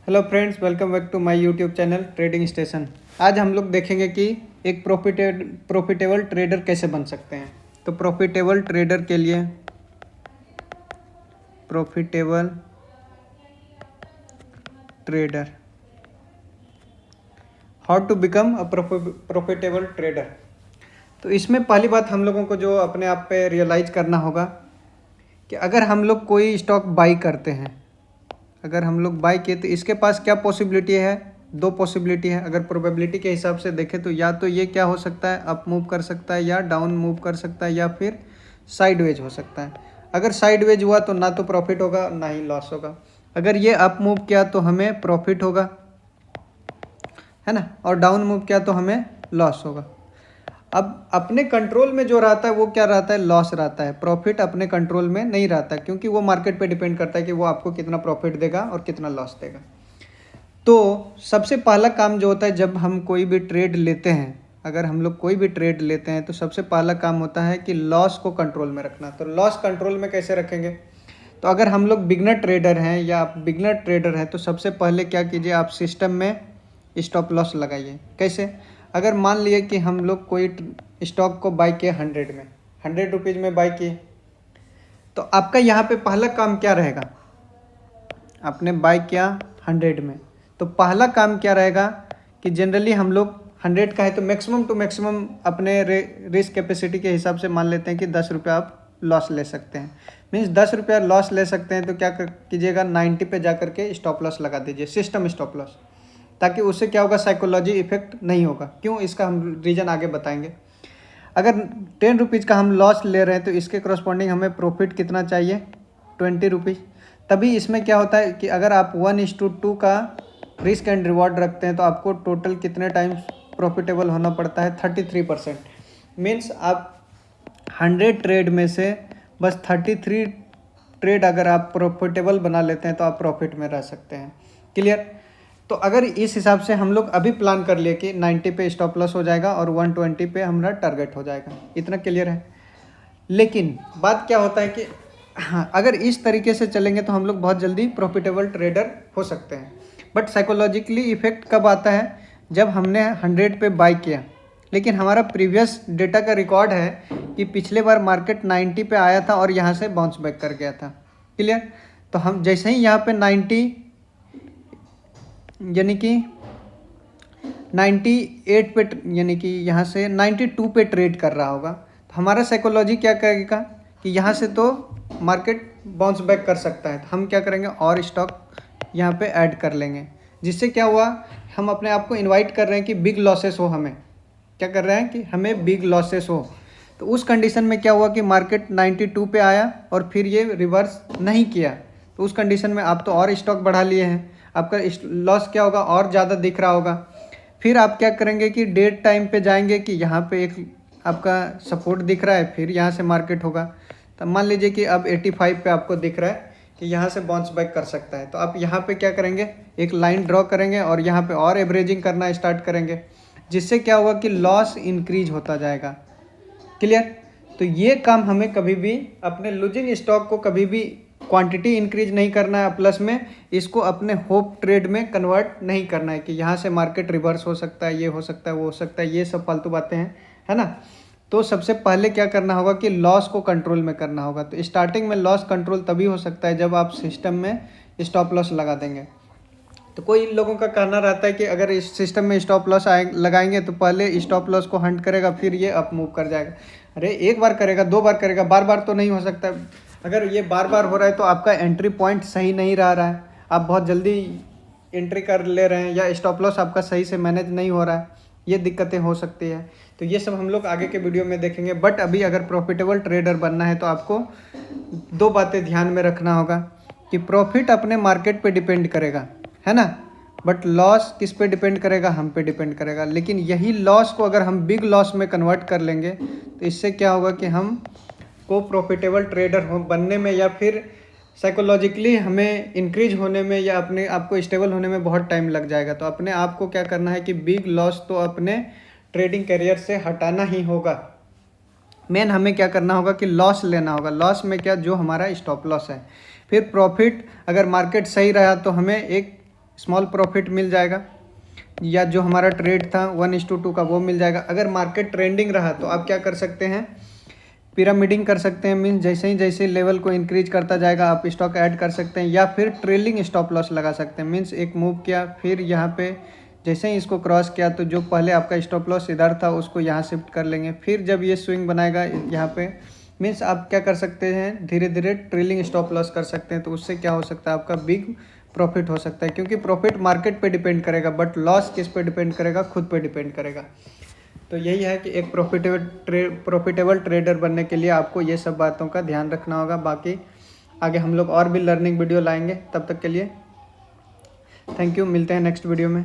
Hello friends, welcome back to my YouTube channel trading station. आज हम लोग देखेंगे कि एक प्रॉफिटेबल ट्रेडर कैसे बन सकते हैं। तो प्रॉफिटेबल ट्रेडर के लिए profitable trader, how to become a profitable trader. तो इसमें पहली बात हम लोगों को जो अपने आप पे रियलाइज करना होगा कि अगर हम लोग कोई स्टॉक बाई करते हैं, अगर हम लोग बाई किए तो इसके पास क्या पॉसिबिलिटी है। दो पॉसिबिलिटी है। अगर प्रोबेबिलिटी के हिसाब से देखें तो या तो ये क्या हो सकता है, अप मूव कर सकता है या डाउन मूव कर सकता है या फिर साइडवेज हो सकता है। अगर साइडवेज हुआ तो ना तो प्रॉफिट होगा ना ही लॉस होगा। अगर ये अप मूव किया तो हमें प्रॉफिट होगा, है ना, और डाउन मूव किया तो हमें लॉस होगा। अब अपने कंट्रोल में जो रहता है वो क्या रहता है, लॉस रहता है। प्रॉफिट अपने कंट्रोल में नहीं रहता, क्योंकि वो मार्केट पे डिपेंड करता है कि वो आपको कितना प्रॉफिट देगा और कितना लॉस देगा। तो सबसे पहला काम जो होता है जब हम कोई भी ट्रेड लेते हैं, अगर हम लोग कोई भी ट्रेड लेते हैं तो सबसे पहला काम होता है कि लॉस को कंट्रोल में रखना। तो लॉस कंट्रोल में कैसे रखेंगे। तो अगर हम लोग बिगनर ट्रेडर हैं या आप बिगनर ट्रेडर हैं तो सबसे पहले क्या कीजिए, आप सिस्टम में स्टॉप लॉस लगाइए। कैसे, अगर मान लिए कि हम लोग कोई स्टॉक को बाई किए 100 में, 100 रुपीज़ में बाई किए, तो आपका यहाँ पे पहला काम क्या रहेगा। आपने बाई किया 100 में, तो पहला काम क्या रहेगा कि जनरली हम लोग 100 का है तो मैक्सिमम टू मैक्सिमम अपने रिस्क कैपेसिटी के हिसाब से मान लेते हैं कि 10 रुपये आप लॉस ले सकते हैं। मीन्स 10 रुपया लॉस ले सकते हैं तो क्या कीजिएगा, 90 पे जा करके स्टॉप लॉस लगा दीजिए, सिस्टम स्टॉप लॉस, ताकि उससे क्या होगा, साइकोलॉजी इफेक्ट नहीं होगा। क्यों, इसका हम रीज़न आगे बताएंगे। अगर 10 रुपीज़ का हम लॉस ले रहे हैं तो इसके करस्पॉन्डिंग हमें प्रॉफिट कितना चाहिए, 20 रुपीज़। तभी इसमें क्या होता है कि अगर आप 1:2 का रिस्क एंड रिवॉर्ड रखते हैं तो आपको टोटल कितने टाइम्स प्रॉफिटेबल होना पड़ता है, 33%। मीन्स आप 100 ट्रेड में से बस 33 ट्रेड अगर आप प्रॉफिटेबल बना लेते हैं तो आप प्रॉफिट में रह सकते हैं। क्लियर। तो अगर इस हिसाब से हम लोग अभी प्लान कर लिए कि 90 पे स्टॉप लॉस हो जाएगा और 120 पे हमारा टारगेट हो जाएगा, इतना क्लियर है। लेकिन बात क्या होता है कि हाँ, अगर इस तरीके से चलेंगे तो हम लोग बहुत जल्दी प्रॉफिटेबल ट्रेडर हो सकते हैं। बट साइकोलॉजिकली इफेक्ट कब आता है, जब हमने 100 पे बाई किया लेकिन हमारा प्रीवियस डेटा का रिकॉर्ड है कि पिछले बार मार्केट 90 पे आया था और यहाँ से बाउंस बैक कर गया था। क्लियर। तो हम जैसे ही यहाँ पे 90 यानी कि 98 पे यानी कि यहाँ से 92 पे ट्रेड कर रहा होगा, तो हमारा साइकोलॉजी क्या करेगा कि यहाँ से तो मार्केट बाउंस बैक कर सकता है, तो हम क्या करेंगे और स्टॉक यहाँ पे ऐड कर लेंगे। जिससे क्या हुआ, हम अपने आप को इनवाइट कर रहे हैं कि बिग लॉसेस हो, हमें क्या कर रहे हैं कि हमें बिग लॉसेस हो। तो उस कंडीशन में क्या हुआ कि मार्केट 92 पे आया और फिर ये रिवर्स नहीं किया, तो उस कंडीशन में आप तो और स्टॉक बढ़ा लिए हैं, आपका लॉस क्या होगा, और ज़्यादा दिख रहा होगा। फिर आप क्या करेंगे कि डेट टाइम पे जाएंगे कि यहाँ पे एक आपका सपोर्ट दिख रहा है, फिर यहाँ से मार्केट होगा। तो मान लीजिए कि अब 85 पे आपको दिख रहा है कि यहाँ से बाउंस बैक कर सकता है, तो आप यहाँ पे क्या करेंगे, एक लाइन ड्रॉ करेंगे और यहाँ पे और एवरेजिंग करना स्टार्ट करेंगे, जिससे क्या होगा कि लॉस इंक्रीज होता जाएगा। क्लियर। तो ये काम हमें कभी भी अपने लूजिंग स्टॉक को कभी भी क्वांटिटी इंक्रीज नहीं करना है, प्लस में इसको अपने होप ट्रेड में कन्वर्ट नहीं करना है कि यहाँ से मार्केट रिवर्स हो सकता है, ये हो सकता है, वो हो सकता है, ये सब फालतू बातें हैं, है ना। तो सबसे पहले क्या करना होगा कि लॉस को कंट्रोल में करना होगा। तो स्टार्टिंग में लॉस कंट्रोल तभी हो सकता है जब आप सिस्टम में स्टॉप लॉस लगा देंगे। तो कोई लोगों का कहना रहता है कि अगर इस सिस्टम में स्टॉप लॉस लगाएंगे तो पहले स्टॉप लॉस को हंट करेगा, फिर ये अप मूव कर जाएगा। अरे एक बार करेगा, 2 बार करेगा, बार बार तो नहीं हो सकता। अगर ये बार बार हो रहा है तो आपका एंट्री पॉइंट सही नहीं रहा है, आप बहुत जल्दी एंट्री कर ले रहे हैं, या स्टॉप लॉस आपका सही से मैनेज नहीं हो रहा है, ये दिक्कतें हो सकती है। तो ये सब हम लोग आगे के वीडियो में देखेंगे। बट अभी अगर प्रॉफिटेबल ट्रेडर बनना है तो आपको 2 बातें ध्यान में रखना होगा कि प्रॉफिट अपने मार्केट पे डिपेंड करेगा, है ना, बट लॉस किस पे डिपेंड करेगा, हम पे डिपेंड करेगा। लेकिन यही लॉस को अगर हम बिग लॉस में कन्वर्ट कर लेंगे तो इससे क्या होगा कि हम को प्रॉफिटेबल ट्रेडर हो बनने में या फिर साइकोलॉजिकली हमें इंक्रीज होने में या अपने आप को स्टेबल होने में बहुत टाइम लग जाएगा। तो अपने आप को क्या करना है कि बिग लॉस तो अपने ट्रेडिंग करियर से हटाना ही होगा। मेन हमें क्या करना होगा कि लॉस लेना होगा। लॉस में क्या, जो हमारा स्टॉप लॉस है। फिर प्रॉफिट, अगर मार्केट सही रहा तो हमें एक स्मॉल प्रॉफिट मिल जाएगा, या जो हमारा ट्रेड था 1:2 का वो मिल जाएगा। अगर मार्केट ट्रेंडिंग रहा तो आप क्या कर सकते हैं, पिरामिडिंग कर सकते हैं, मीन्स जैसे लेवल को इंक्रीज करता जाएगा आप स्टॉक ऐड कर सकते हैं, या फिर ट्रेलिंग स्टॉप लॉस लगा सकते हैं। मीन्स एक मूव किया, फिर यहाँ पे जैसे ही इसको क्रॉस किया तो जो पहले आपका स्टॉप लॉस इधर था उसको यहाँ शिफ्ट कर लेंगे। फिर जब ये स्विंग बनाएगा यहाँ पे, मीन्स आप क्या कर सकते हैं, धीरे धीरे ट्रेलिंग स्टॉप लॉस कर सकते हैं। तो उससे क्या हो सकता है, आपका बिग प्रॉफिट हो सकता है, क्योंकि प्रॉफिट मार्केट पे डिपेंड करेगा बट लॉस किस पे डिपेंड करेगा, खुद पे डिपेंड करेगा। तो यही है कि एक प्रॉफिटेबल ट्रेडर बनने के लिए आपको ये सब बातों का ध्यान रखना होगा। बाकी आगे हम लोग और भी लर्निंग वीडियो लाएंगे, तब तक के लिए थैंक यू, मिलते हैं नेक्स्ट वीडियो में।